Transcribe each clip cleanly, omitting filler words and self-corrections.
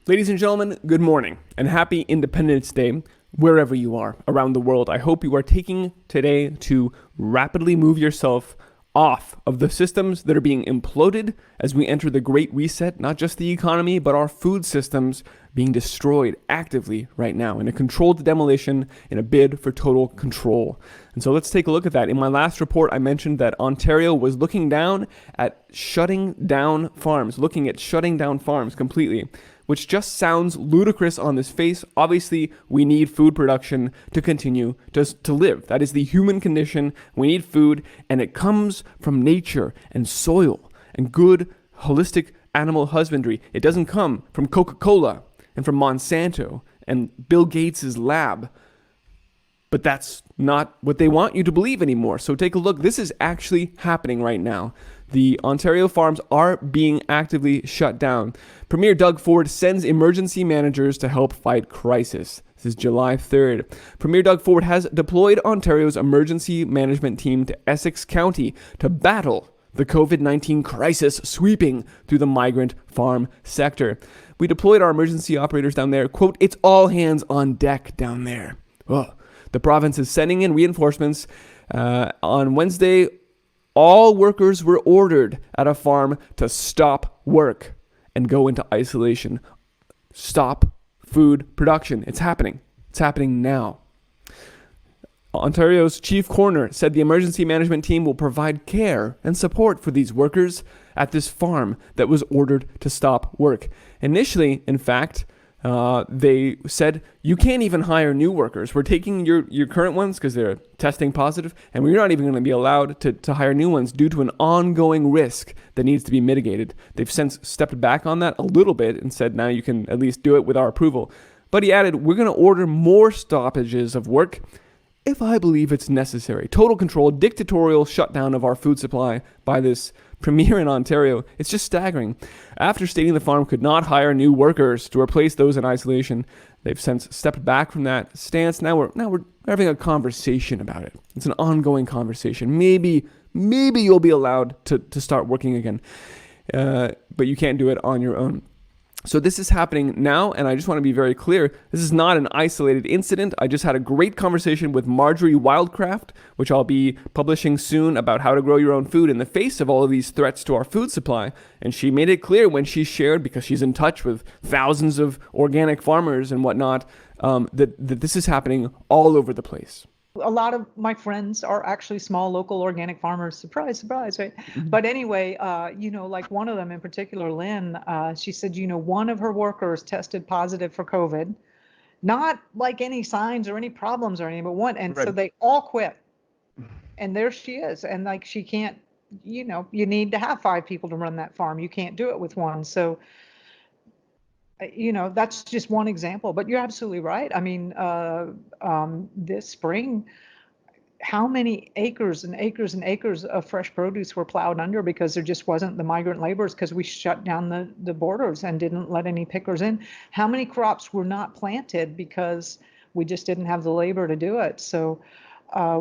Ladies and gentlemen, good morning and happy Independence Day wherever you are around the world. I hope you are taking today to rapidly move yourself off of the systems that are being imploded as we enter the Great Reset, not just the economy, but our food systems being destroyed actively right now in a controlled demolition in a bid for total control. And so let's take a look at that. In my last report, I mentioned that Ontario was looking at shutting down farms completely, which just sounds ludicrous on this face. Obviously, we need food production to continue to live. That is the human condition. We need food, and it comes from nature and soil and good, holistic animal husbandry. It doesn't come from Coca-Cola and from Monsanto and Bill Gates' lab. But that's not what they want you to believe anymore. So take a look. This is actually happening right now. The Ontario farms are being actively shut down. Premier Doug Ford sends emergency managers to help fight crisis. This is July 3rd. Premier Doug Ford has deployed Ontario's emergency management team to Essex County to battle the COVID-19 crisis sweeping through the migrant farm sector. We deployed our emergency operators down there. Quote, "It's all hands on deck down there." Oh. The province is sending in reinforcements. On Wednesday, all workers were ordered at a farm to stop work and go into isolation. Stop food production. It's happening. It's happening now. Ontario's chief coroner said the emergency management team will provide care and support for these workers at this farm that was ordered to stop work. Initially, in fact, they said, you can't even hire new workers. We're taking your current ones because they're testing positive, and we're not even going to be allowed to hire new ones due to an ongoing risk that needs to be mitigated. They've since stepped back on that a little bit and said, now you can at least do it with our approval. But he added, we're going to order more stoppages of work if I believe it's necessary. Total control, dictatorial shutdown of our food supply by this premier in Ontario. It's just staggering. After stating the farm could not hire new workers to replace those in isolation, they've since stepped back from that stance. Now we're having a conversation about it. It's an ongoing conversation. Maybe you'll be allowed to start working again, but you can't do it on your own. So this is happening now, and I just want to be very clear. This is not an isolated incident. I just had a great conversation with Marjorie Wildcraft, which I'll be publishing soon, about how to grow your own food in the face of all of these threats to our food supply. And she made it clear when she shared, because she's in touch with thousands of organic farmers and whatnot, that this is happening all over the place. A lot of my friends are actually small local organic farmers. Surprise, surprise, right? Mm-hmm. But anyway, like one of them in particular, Lynn, she said, one of her workers tested positive for COVID, not like any signs or any problems or anything, but one. And right. So they all quit. And there she is. And like, she can't, you need to have 5 people to run that farm. You can't do it with one. So, that's just one example, but you're absolutely right. I mean, this spring, how many acres and acres and acres of fresh produce were plowed under because there just wasn't the migrant laborers because we shut down the borders and didn't let any pickers in. How many crops were not planted because we just didn't have the labor to do it? So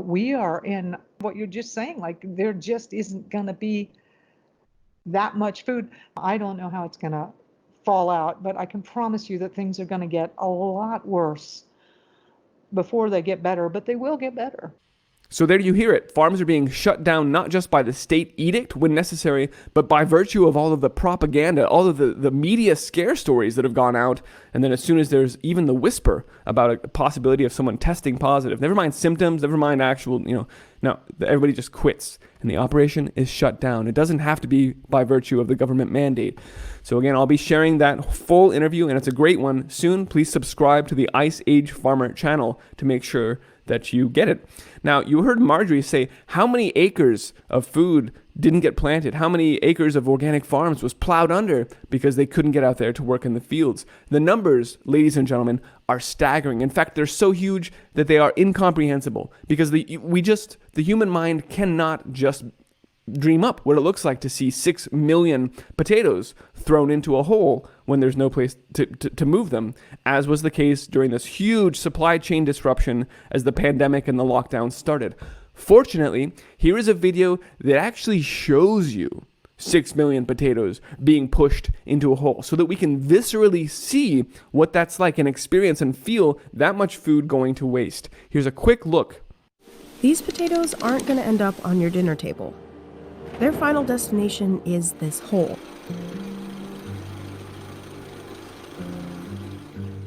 we are in what you're just saying, like there just isn't going to be that much food. I don't know how it's going to fall out, but I can promise you that things are going to get a lot worse before they get better, but they will get better. So there you hear it. Farms are being shut down not just by the state edict when necessary, but by virtue of all of the propaganda, all of the media scare stories that have gone out. And then as soon as there's even the whisper about a possibility of someone testing positive, never mind symptoms, never mind actual, no, everybody just quits. And the operation is shut down. It doesn't have to be by virtue of the government mandate. So again, I'll be sharing that full interview, and it's a great one soon. Please subscribe to the Ice Age Farmer channel to make sure that you get it. Now, you heard Marjorie say how many acres of food didn't get planted, how many acres of organic farms was plowed under because they couldn't get out there to work in the fields. The numbers, ladies and gentlemen, are staggering. In fact, they're so huge that they are incomprehensible because the human mind cannot just dream up what it looks like to see 6 million potatoes thrown into a hole when there's no place to move them, as was the case during this huge supply chain disruption as the pandemic and the lockdown started. Fortunately, here is a video that actually shows you 6 million potatoes being pushed into a hole so that we can viscerally see what that's like and experience and feel that much food going to waste. Here's a quick look. These potatoes aren't going to end up on your dinner table. Their final destination is this hole.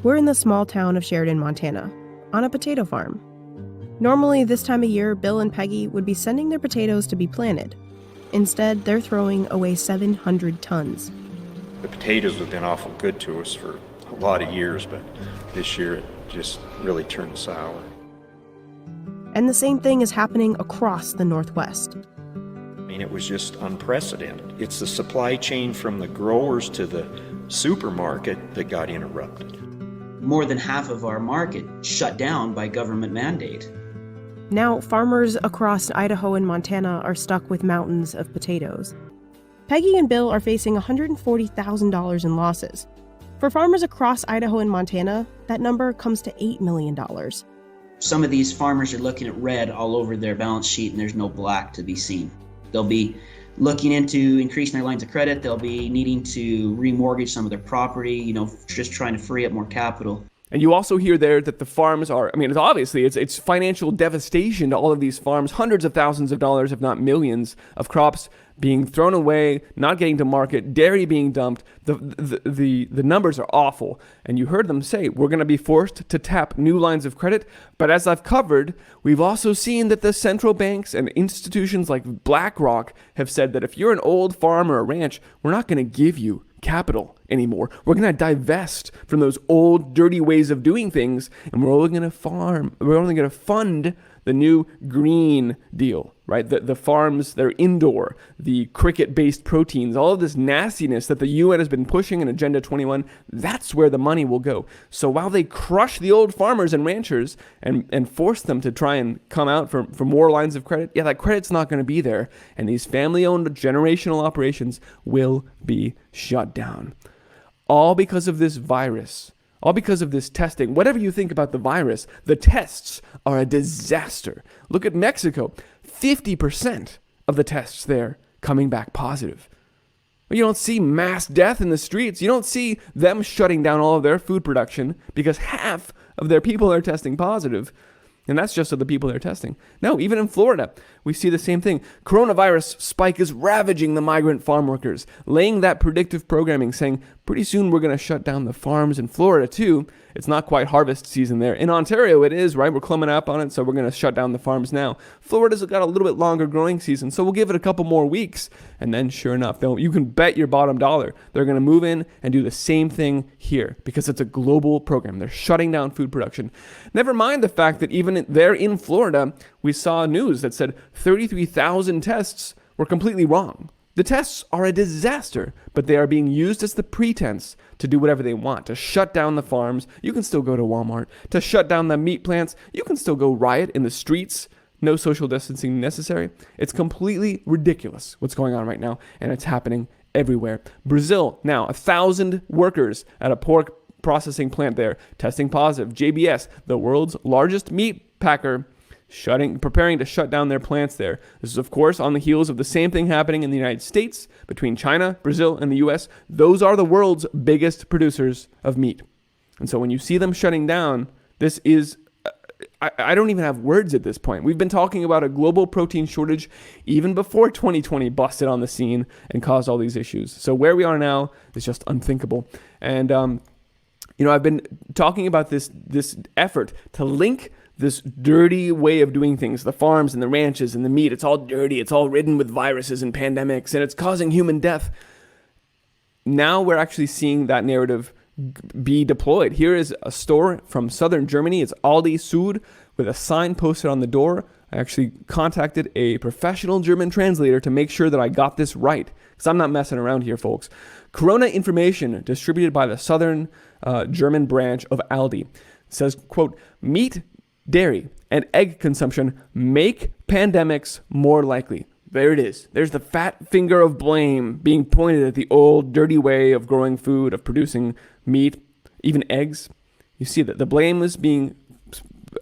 We're in the small town of Sheridan, Montana, on a potato farm. Normally, this time of year, Bill and Peggy would be sending their potatoes to be planted. Instead, they're throwing away 700 tons. The potatoes have been awful good to us for a lot of years, but this year it just really turned sour. And the same thing is happening across the Northwest. I mean, it was just unprecedented. It's the supply chain from the growers to the supermarket that got interrupted. More than half of our market shut down by government mandate. Now, farmers across Idaho and Montana are stuck with mountains of potatoes. Peggy and Bill are facing $140,000 in losses. For farmers across Idaho and Montana, that number comes to $8 million. Some of these farmers are looking at red all over their balance sheet and there's no black to be seen. They'll be looking into increasing their lines of credit. They'll be needing to remortgage some of their property, just trying to free up more capital. And you also hear there that the farms are, it's financial devastation to all of these farms, hundreds of thousands of dollars, if not millions, of crops being thrown away, not getting to market, dairy being dumped. The numbers are awful. And you heard them say, we're going to be forced to tap new lines of credit. But as I've covered, we've also seen that the central banks and institutions like BlackRock have said that if you're an old farm or a ranch, we're not going to give you capital anymore. We're going to divest from those old, dirty ways of doing things, and we're only going to fund the new Green Deal, right? The farms that are indoor, the cricket-based proteins, all of this nastiness that the UN has been pushing in Agenda 21, that's where the money will go. So while they crush the old farmers and ranchers and force them to try and come out for more lines of credit, that credit's not going to be there. And these family-owned generational operations will be shut down. All because of this virus. All because of this testing. Whatever you think about the virus, the tests are a disaster. Look at Mexico. 50% of the tests there coming back positive. You don't see mass death in the streets. You don't see them shutting down all of their food production because half of their people are testing positive. And that's just of the people they're testing. No, even in Florida, we see the same thing. Coronavirus spike is ravaging the migrant farm workers, laying that predictive programming, saying pretty soon we're going to shut down the farms in Florida too. It's not quite harvest season there. In Ontario, it is, right? We're climbing up on it, so we're going to shut down the farms now. Florida's got a little bit longer growing season, so we'll give it a couple more weeks. And then sure enough, you can bet your bottom dollar they're going to move in and do the same thing here because it's a global program. They're shutting down food production. Never mind the fact that even there in Florida, we saw news that said 33,000 tests were completely wrong. The tests are a disaster, but they are being used as the pretense to do whatever they want, to shut down the farms. You can still go to Walmart. To shut down the meat plants. You can still go riot in the streets. No social distancing necessary. It's completely ridiculous what's going on right now, and it's happening everywhere. Brazil, now 1,000 workers at a pork processing plant there testing positive. JBS, the world's largest meat packer, preparing to shut down their plants there. This is, of course, on the heels of the same thing happening in the United States between China, Brazil, and the U.S. Those are the world's biggest producers of meat. And so when you see them shutting down, this is, I don't even have words at this point. We've been talking about a global protein shortage even before 2020 busted on the scene and caused all these issues. So where we are now is just unthinkable. And, I've been talking about this effort to link this dirty way of doing things, the farms and the ranches and the meat. It's all dirty. It's all ridden with viruses and pandemics, and it's causing human death. Now we're actually seeing that narrative be deployed. Here is a store from southern Germany. It's Aldi Sud with a sign posted on the door. I actually contacted a professional German translator to make sure that I got this right, because I'm not messing around here, folks. Corona information distributed by the southern German branch of Aldi says, quote, meat, dairy, and egg consumption make pandemics more likely. There it is. There's the fat finger of blame being pointed at the old, dirty way of growing food, of producing meat, even eggs. You see that the blame is being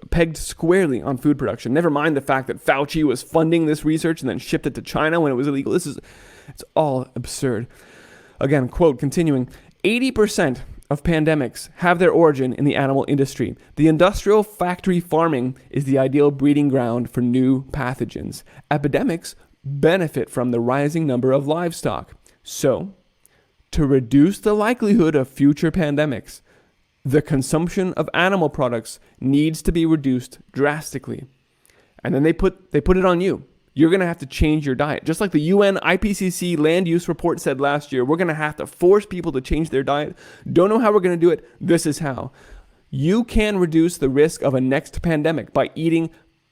pegged squarely on food production. Never mind the fact that Fauci was funding this research and then shipped it to China when it was illegal. It's all absurd. Again, quote, continuing, 80% of pandemics have their origin in the animal industry. The industrial factory farming is the ideal breeding ground for new pathogens. Epidemics benefit from the rising number of livestock. So, to reduce the likelihood of future pandemics, the consumption of animal products needs to be reduced drastically. And then they put it on you. You're going to have to change your diet. Just like the UN IPCC land use report said last year, we're going to have to force people to change their diet. Don't know how we're going to do it. This is how. You can reduce the risk of a next pandemic by eating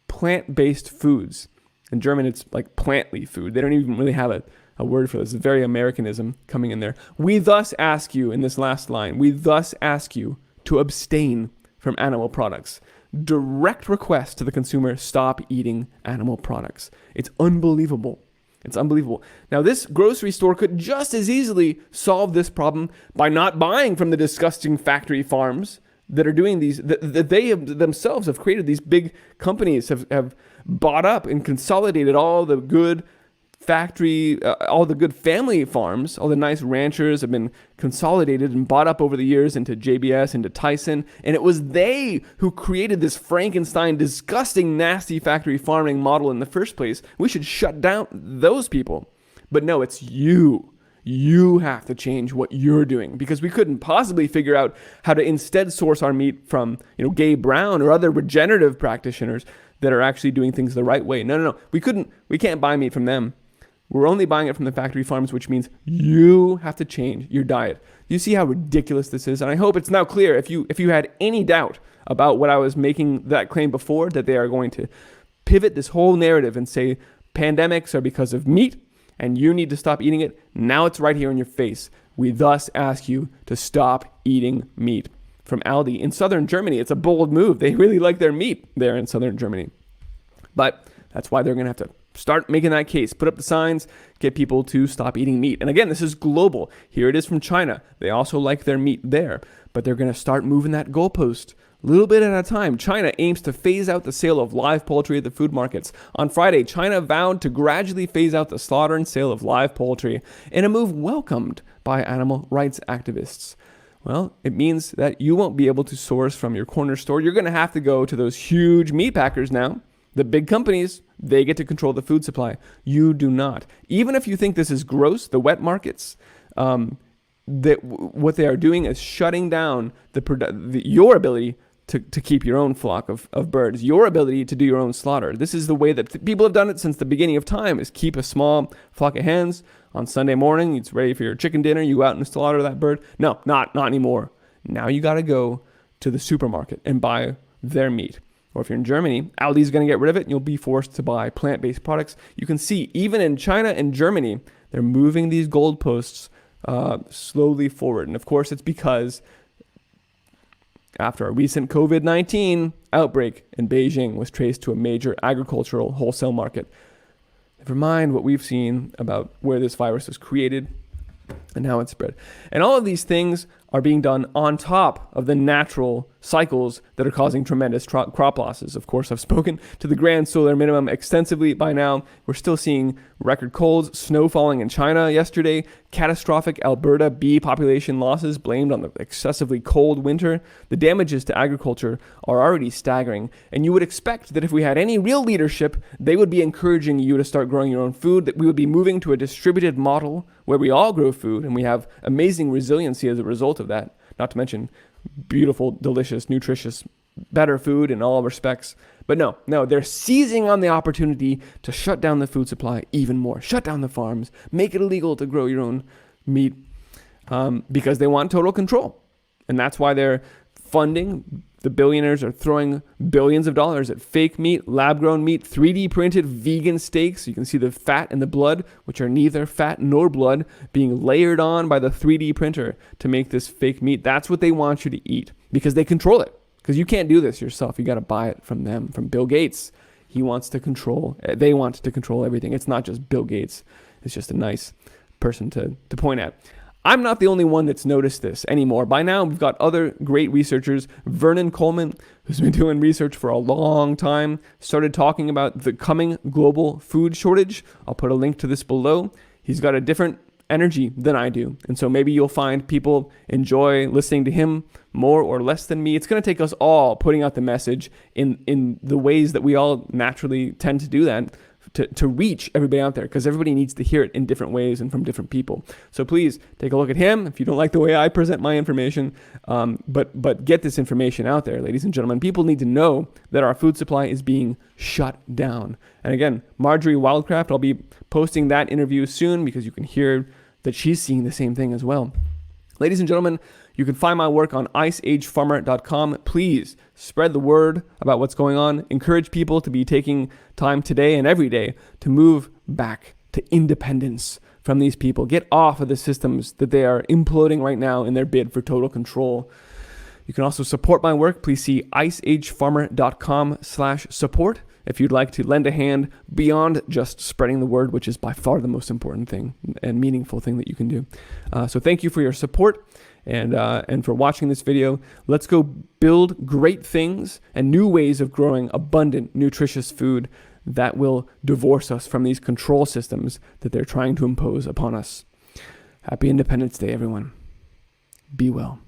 plant-based foods. In German, it's like plant-ly food. They don't even really have a word for this. It's very Americanism coming in there. We thus ask you, in this last line, we thus ask you to abstain from animal products. Direct request to the consumer, stop eating animal products. It's unbelievable. It's unbelievable. Now, this grocery store could just as easily solve this problem by not buying from the disgusting factory farms that are doing these, that they themselves have created. These big companies have bought up and consolidated all the good factory, all the good family farms, all the nice ranchers have been consolidated and bought up over the years into JBS, into Tyson. And it was they who created this Frankenstein, disgusting, nasty factory farming model in the first place. We should shut down those people. But no, it's you. You have to change what you're doing, because we couldn't possibly figure out how to instead source our meat from, Gabe Brown or other regenerative practitioners that are actually doing things the right way. No. We can't buy meat from them. We're only buying it from the factory farms, which means you have to change your diet. You see how ridiculous this is? And I hope it's now clear, if you had any doubt about what I was making that claim before, that they are going to pivot this whole narrative and say pandemics are because of meat and you need to stop eating it. Now it's right here in your face. We thus ask you to stop eating meat. From Aldi in southern Germany, it's a bold move. They really like their meat there in southern Germany. But that's why they're going to have to start making that case, put up the signs, get people to stop eating meat. And again, this is global. Here it is from China. They also like their meat there, but they're going to start moving that goalpost a little bit at a time. China aims to phase out the sale of live poultry at the food markets. On Friday, China vowed to gradually phase out the slaughter and sale of live poultry in a move welcomed by animal rights activists. Well, it means that you won't be able to source from your corner store. You're going to have to go to those huge meat packers now. The big companies, they get to control the food supply. You do not. Even if you think this is gross, the wet markets, what they are doing is shutting down your ability to keep your own flock of birds, your ability to do your own slaughter. This is the way that people have done it since the beginning of time, is keep a small flock of hens. On Sunday morning, it's ready for your chicken dinner. You go out and slaughter that bird. No, not anymore. Now you got to go to the supermarket and buy their meat. Or if you're in Germany, Aldi's going to get rid of it and you'll be forced to buy plant-based products. You can see, even in China and Germany, they're moving these goalposts slowly forward. And of course, it's because after a recent COVID-19 outbreak in Beijing was traced to a major agricultural wholesale market. Never mind what we've seen about where this virus was created and how it spread. And all of these things are being done on top of the natural cycles that are causing tremendous crop losses. Of course, I've spoken to the grand solar minimum extensively by now. We're still seeing record colds, snow falling in China yesterday, catastrophic Alberta bee population losses blamed on the excessively cold winter. The damages to agriculture are already staggering. And you would expect that if we had any real leadership, they would be encouraging you to start growing your own food, that we would be moving to a distributed model where we all grow food and we have amazing resiliency as a result of that. Not to mention beautiful, delicious, nutritious, better food in all respects. But no, they're seizing on the opportunity to shut down the food supply even more. Shut down the farms, make it illegal to grow your own meat because they want total control. And that's why they're funding, the billionaires are throwing billions of dollars at fake meat, lab-grown meat, 3D printed vegan steaks. You can see the fat and the blood, which are neither fat nor blood, being layered on by the 3D printer to make this fake meat. That's what they want you to eat because they control it. Because you can't do this yourself. You got to buy it from them, from Bill Gates. They want to control everything. It's not just Bill Gates. It's just a nice person to point at. I'm not the only one that's noticed this anymore. By now, we've got other great researchers. Vernon Coleman, who's been doing research for a long time, started talking about the coming global food shortage. I'll put a link to this below. He's got a different energy than I do. And so maybe you'll find people enjoy listening to him more or less than me. It's going to take us all putting out the message in the ways that we all naturally tend to do that to reach everybody out there, because everybody needs to hear it in different ways and from different people. So please take a look at him if you don't like the way I present my information, but get this information out there, ladies and gentlemen. People need to know that our food supply is being shut down. And again, Marjorie Wildcraft, I'll be posting that interview soon because you can hear that she's seeing the same thing as well. Ladies and gentlemen, you can find my work on iceagefarmer.com. Please spread the word about what's going on. Encourage people to be taking time today and every day to move back to independence from these people. Get off of the systems that they are imploding right now in their bid for total control. You can also support my work. Please see iceagefarmer.com/support if you'd like to lend a hand beyond just spreading the word, which is by far the most important thing and meaningful thing that you can do. So thank you for your support and for watching this video. Let's go build great things and new ways of growing abundant, nutritious food that will divorce us from these control systems that they're trying to impose upon us. Happy Independence Day, everyone. Be well.